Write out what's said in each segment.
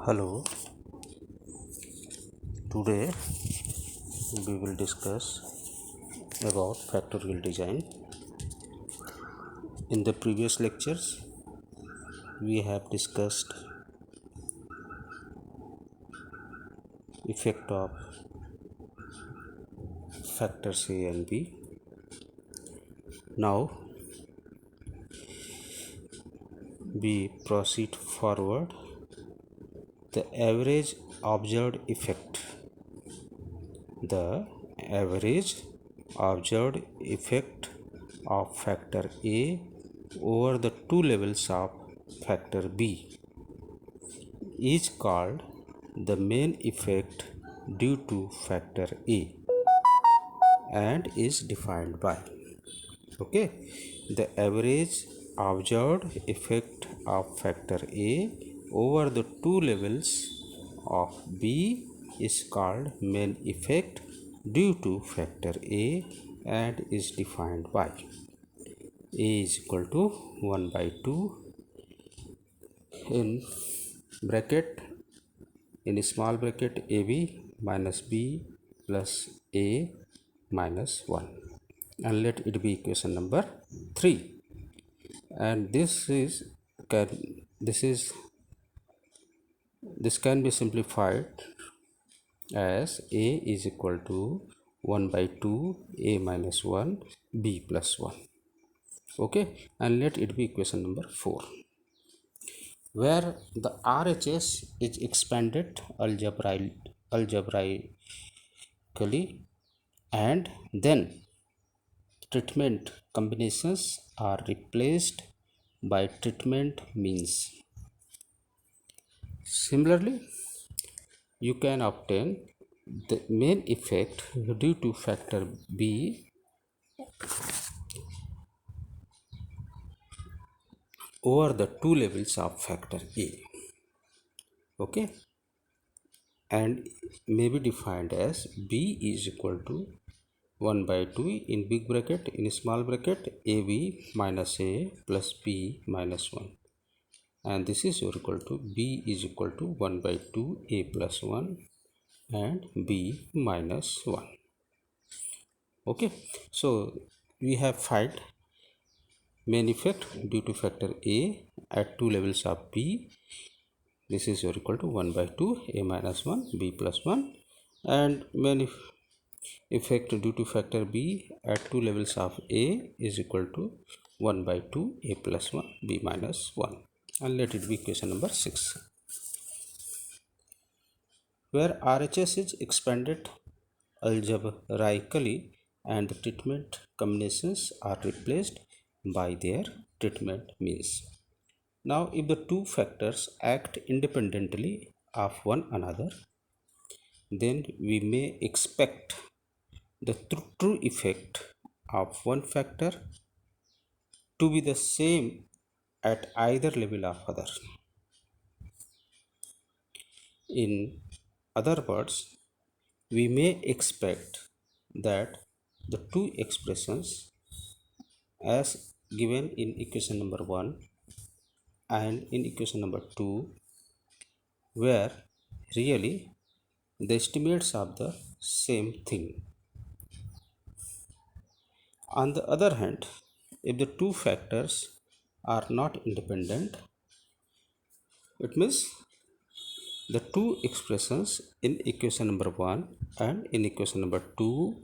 Hello, today we will discuss about factorial design. In the previous lectures, we have discussed effect of factors A and B. Now we proceed forward. The average observed effect. The average observed effect of factor A over the two levels of factor B is called the main effect due to factor A and is defined by the average observed effect of factor A over the two levels of B is called main effect due to factor A and is defined by A is equal to 1 by 2 in bracket, in small bracket, AB minus B plus A minus 1, and let it be equation number 3. And this can be simplified as A is equal to 1 by 2 A minus 1 B plus 1. And let it be equation number 4, where the RHS is expanded algebraically and then treatment combinations are replaced by treatment means. Similarly, you can obtain the main effect due to factor B over the two levels of factor A, and may be defined as B is equal to 1 by 2 in big bracket, in small bracket, AB minus A plus B minus 1, and this is equal to B is equal to 1 by 2 A plus 1 and B minus 1. So we have found main effect due to factor A at two levels of B. This is equal to 1 by 2 A minus 1 B plus 1, and main effect due to factor B at two levels of A is equal to 1 by 2 A plus 1 B minus 1, and let it be equation number 6, where RHS is expanded algebraically and the treatment combinations are replaced by their treatment means. Now, if the two factors act independently of one another, then we may expect the true effect of one factor to be the same at either level of other. In other words, we may expect that the two expressions as given in equation number 1 and in equation number 2 were really the estimates of the same thing. On the other hand, if the two factors are not independent, it means the two expressions in equation number 1 and in equation number 2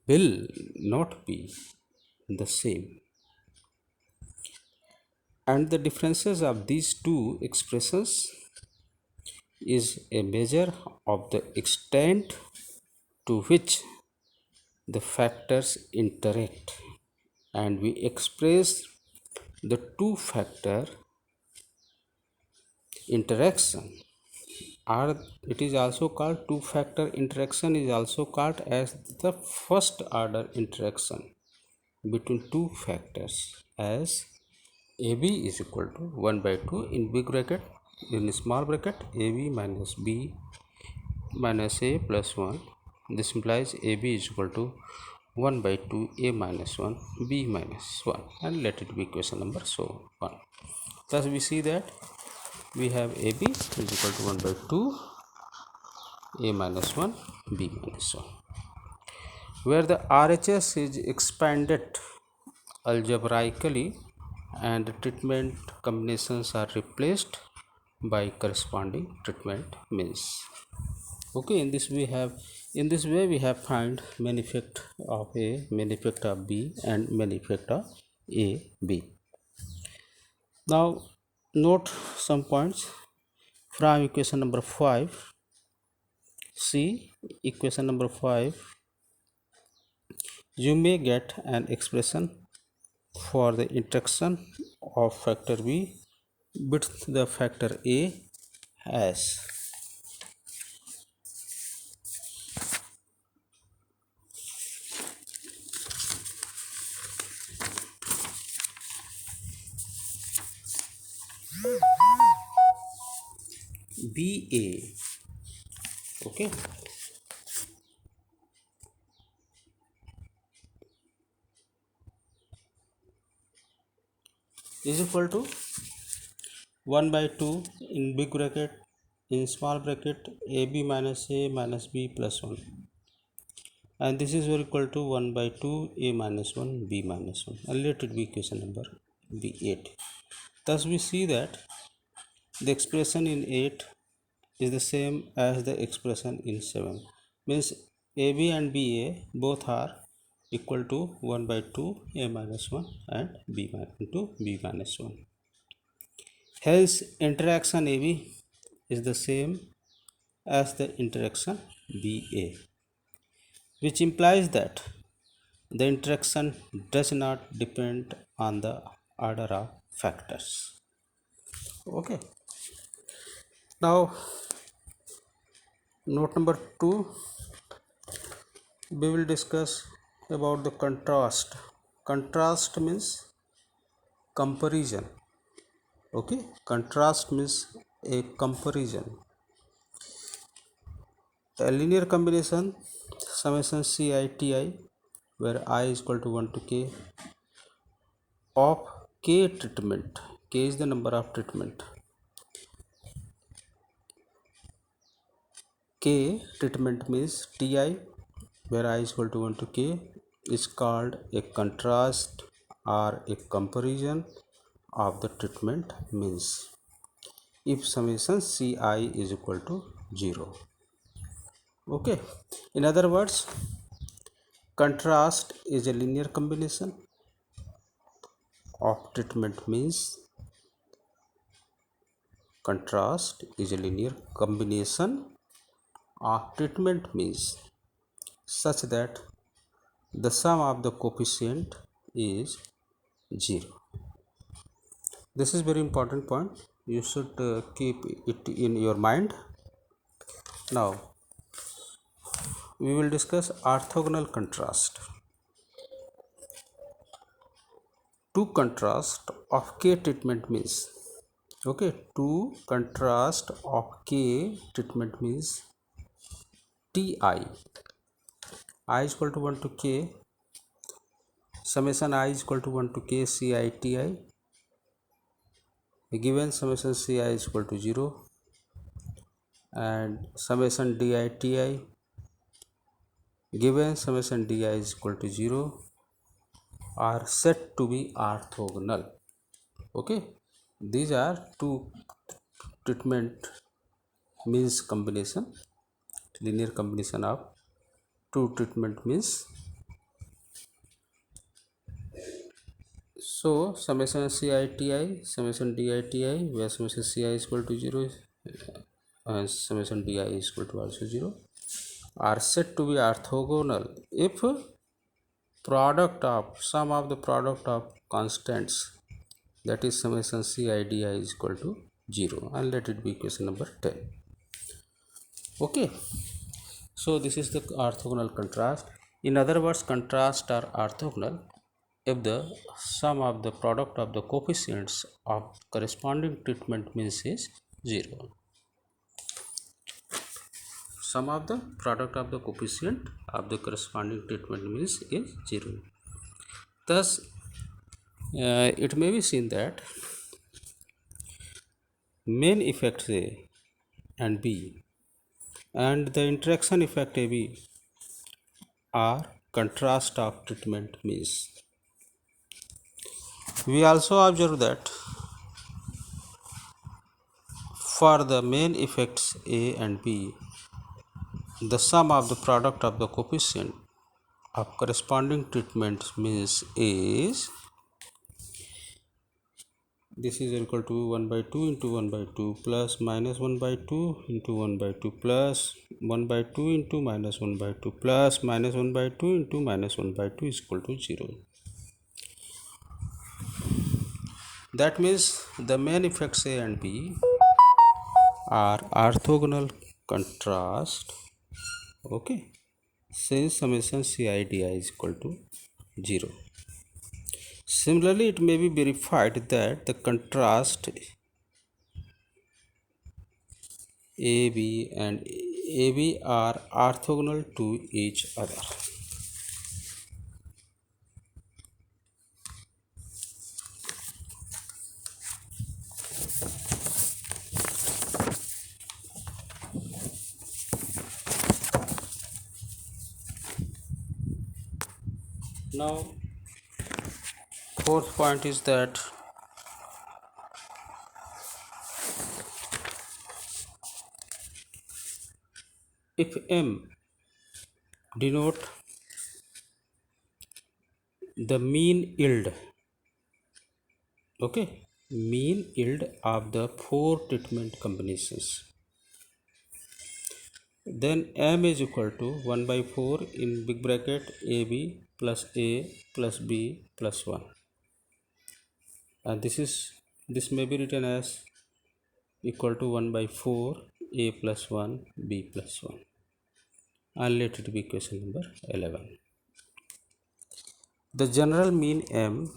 will not be the same, and the differences of these two expressions is a measure of the extent to which the factors interact, and we express the two factor interaction, or it is also called two factor interaction is also called as the first order interaction between two factors, as AB is equal to 1 by 2 in big bracket, in small bracket AB minus B minus A plus 1. This implies AB is equal to 1 by 2 A minus 1 B minus 1, and let it be equation number 1. Thus we see that we have AB is equal to 1 by 2 A minus 1 B minus 1, where the RHS is expanded algebraically and treatment combinations are replaced by corresponding treatment means. Okay, in this way we have find main effect of A, main effect of B, and main effect of A, B. Now note some points from equation number 5. See equation number 5, you may get an expression for the interaction of factor B with the factor A as BA. Okay, is equal to 1 by 2 in big bracket, in small bracket AB minus A minus B plus 1, and this is equal to 1 by 2 A minus 1 B minus 1, and let it be equation number B8. Thus we see that the expression in 8 is the same as the expression in 7, means AB and BA both are equal to 1 by 2 A minus 1 and B minus 2 B minus 1. Hence interaction AB is the same as the interaction BA, which implies that the interaction does not depend on the order of factors. Okay, now note number 2, we will discuss about the contrast. Contrast means comparison. Okay, contrast means a comparison. A linear combination summation CITI, where I is equal to 1 to k of k treatment. K is the number of treatment. K treatment means Ti, where I is equal to 1 to k, is called a contrast or a comparison of the treatment means if summation Ci is equal to 0. Okay, in other words, contrast is a linear combination of treatment means. Contrast is a linear combination of treatment means such that the sum of the coefficient is 0. This is very important point, you should keep it in your mind. Now we will discuss orthogonal contrast. Two contrast of k treatment means, okay, two contrast of k treatment means Ti, I is equal to 1 to k, summation I is equal to 1 to k CITI, given summation Ci is equal to 0, and summation DITI, given summation Di is equal to 0, are said to be orthogonal. Okay, these are two treatment means combination, linear combination of two treatment means. So summation CITI, summation DITI, where summation Ci is equal to 0 and summation Di is equal to also 0, are said to be orthogonal if product of sum of the product of constants, that is summation CIDI is equal to 0, and let it be equation number 10. Okay, so this is the orthogonal contrast. In other words, contrast are orthogonal if the sum of the product of the coefficients of corresponding treatment means is 0. Sum of the product of the coefficient of the corresponding treatment means is 0. Thus it may be seen that main effects A and B and the interaction effect AB are contrast of treatment means. We also observe that for the main effects A and B, the sum of the product of the coefficient of corresponding treatments means is this is equal to 1 by 2 into 1 by 2 plus minus 1 by 2 into 1 by 2 plus 1 by 2 into minus 1 by 2 plus minus 1 by 2 into minus 1 by 2 is equal to 0. That means the main effects A and B are orthogonal contrast, okay, since summation CIDI is equal to 0. Similarly, it may be verified that the contrast AB and AB are orthogonal to each other. Now, fourth point is that if M denote the mean yield, okay, mean yield of the 4 treatment combinations, then M is equal to 1 by 4 in big bracket AB plus A plus B plus 1, and this may be written as equal to 1 by 4 A plus 1 B plus 1, and let it be equation number 11. The general mean M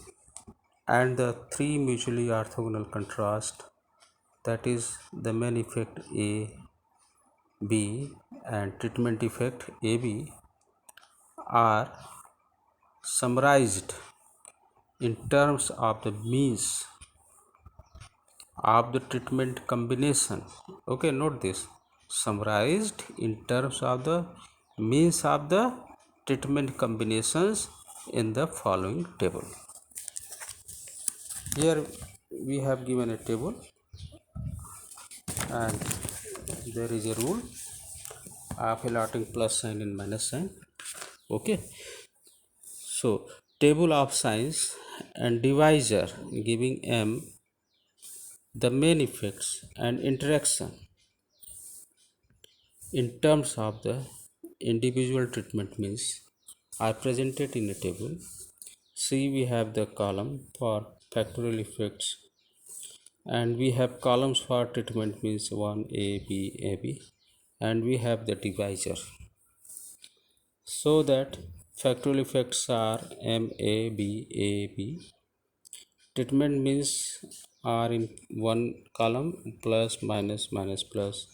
and the 3 mutually orthogonal contrast, that is the main effect A, B and treatment effect AB, are summarized in terms of the means of the treatment combination. Okay, note this, summarized in terms of the means of the treatment combinations in the following table. Here we have given a table and there is a rule of allotting plus sign and minus sign. Okay, so table of signs and divisor giving M the main effects and interaction in terms of the individual treatment means are presented in a table. See, we have the column for factorial effects and we have columns for treatment means 1 A, B, A, B, and we have the divisor, so that factorial effects are M, A, B, A, B. Treatment means are in one column plus minus minus plus,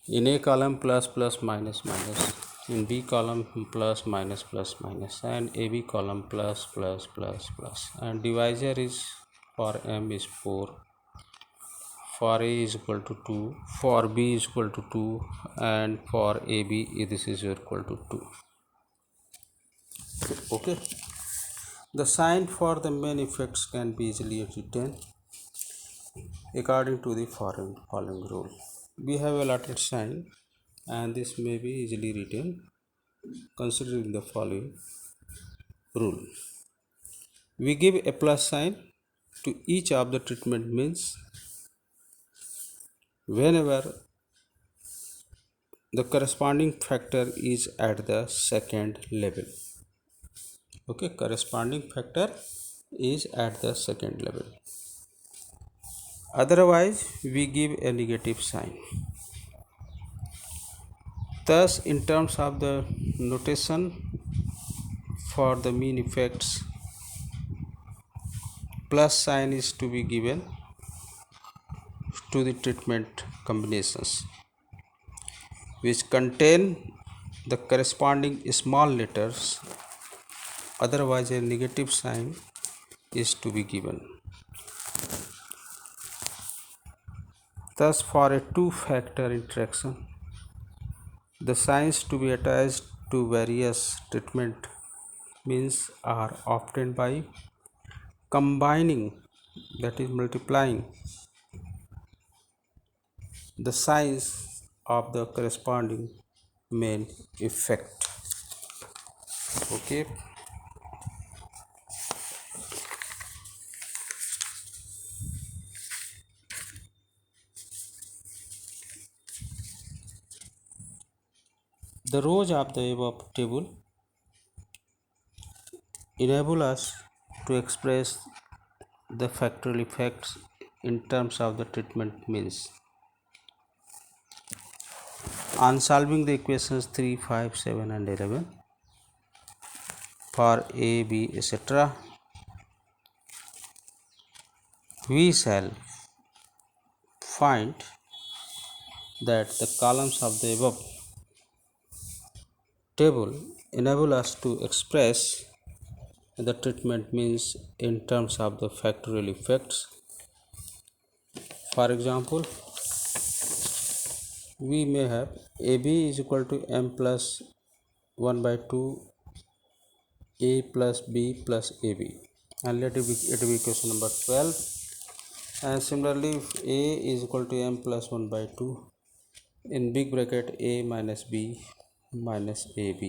in A column plus plus minus minus, in B column plus minus plus minus, and AB column plus plus plus plus, and divisor is for M is 4, for A is equal to 2, for B is equal to 2, and for AB this is equal to 2. Okay, the sign for the main effects can be easily written according to the following rule. We have allotted sign and this may be easily written considering the following rule. We give a plus sign to each of the treatment means whenever the corresponding factor is at the second level. Okay, corresponding factor is at the second level. Otherwise, we give a negative sign. Thus, in terms of the notation for the mean effects, plus sign is to be given to the treatment combinations which contain the corresponding small letters. Otherwise, a negative sign is to be given. Thus, for a two-factor interaction, the signs to be attached to various treatment means are obtained by combining, that is multiplying, the signs of the corresponding main effect. Okay. The rows of the above table enable us to express the factorial effects in terms of the treatment means. On solving the equations 3, 5, 7 and 11 for a, b, etc., we shall find that the columns of the above table enable us to express the treatment means in terms of the factorial effects. For example, we may have AB is equal to m plus 1 by 2 a plus b plus ab, and let it be equation number 12. And similarly, if a is equal to m plus 1 by 2 in big bracket a minus b minus ab,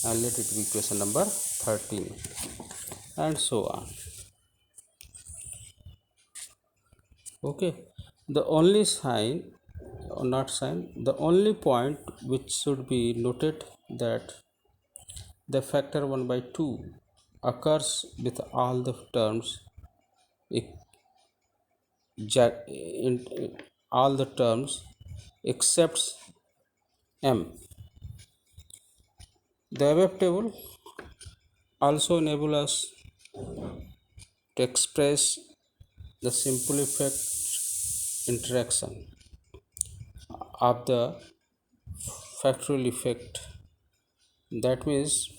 and let it be equation number 13, and so on. Okay, the only sign, or not sign, the only point which should be noted that the factor 1 by 2 occurs with all the terms in all the terms except m. The above table also enable us to express the simple effect interaction of the factorial effect. That means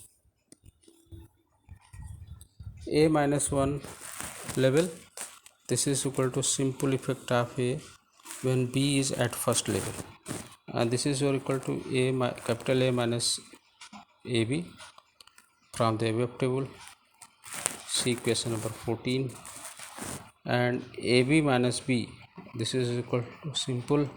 a minus 1 level, this is equal to simple effect of a when b is at first level, and this is equal to capital A minus ab from the above table. See equation number 14. And ab minus b, this is equal to simple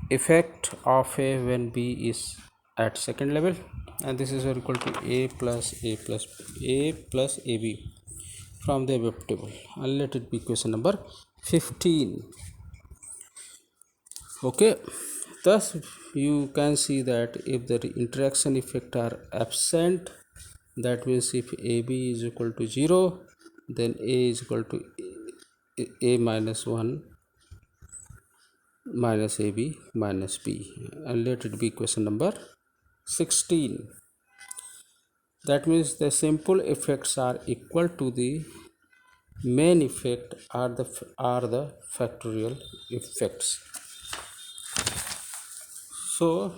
effect of a when b is at second level, and this is equal to a plus ab from the above table, and let it be equation number 15. Okay, thus you can see that if the interaction effect are absent, that means if ab is equal to 0, then a is equal to a minus 1 minus ab minus b, and let it be equation number 16. That means the simple effects are equal to the main effect are the factorial effects. So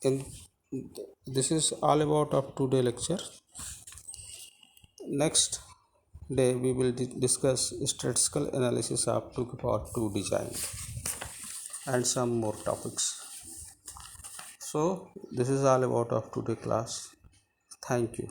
in this is all about of today lecture. Next day we will discuss statistical analysis of 2 power 2 design and some more topics. So this is all about of today class. Thank you.